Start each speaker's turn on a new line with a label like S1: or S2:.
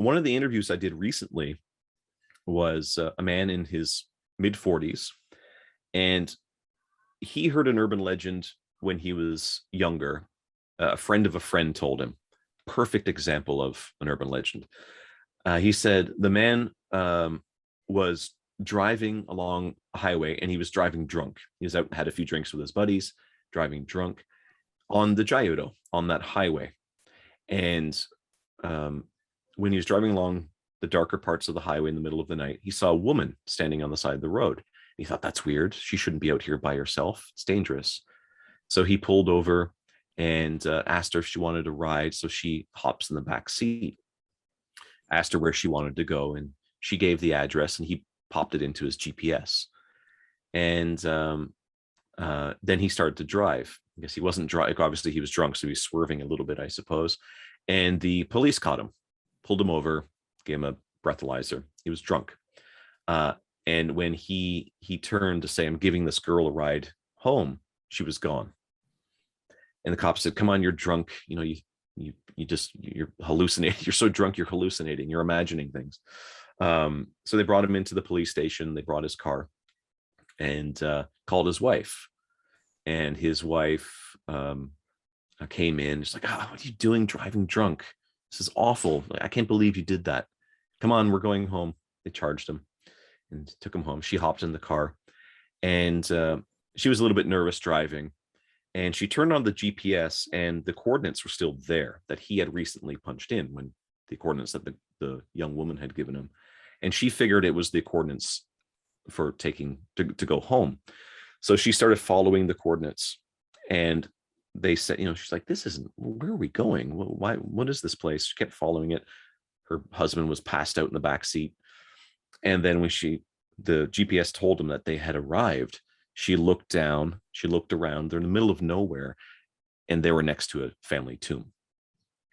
S1: one of the interviews I did recently was a man in his mid 40s, and he heard an urban legend when he was younger. A friend of a friend told him. Perfect example of an urban legend. He said the man was driving along a highway, and he was driving drunk. He was out, had a few drinks with his buddies, driving drunk on the Gyuto on that highway. And when he was driving along the darker parts of the highway in the middle of the night, he saw a woman standing on the side of the road. He thought, that's weird. She shouldn't be out here by herself. It's dangerous. So he pulled over and asked her if she wanted to ride. So she hops in the back seat, asked her where she wanted to go, and she gave the address, and he popped it into his GPS. And then he started to drive. I guess he wasn't driving. Obviously, he was drunk, so he was swerving a little bit, I suppose. And the police caught him, pulled him over, gave him a breathalyzer. He was drunk. And when he turned to say, I'm giving this girl a ride home, she was gone. And the cops said, come on, you're drunk. You know, you're hallucinating. You're so drunk, you're hallucinating. You're imagining things. So they brought him into the police station. They brought his car and called his wife. And his wife came in. She's like, what are you doing driving drunk? This is awful. I can't believe you did that. Come on, we're going home. They charged him and took him home. She hopped in the car, and she was a little bit nervous driving. And she turned on the GPS, and the coordinates were still there that he had recently punched in, when the coordinates that the young woman had given him. And she figured it was the coordinates for taking to go home. So she started following the coordinates, and they said, she's like, this isn't, where are we going? Why, what is this place? She kept following it. Her husband was passed out in the back seat. And then when the GPS told them that they had arrived, she looked down, she looked around. They're in the middle of nowhere, and they were next to a family tomb.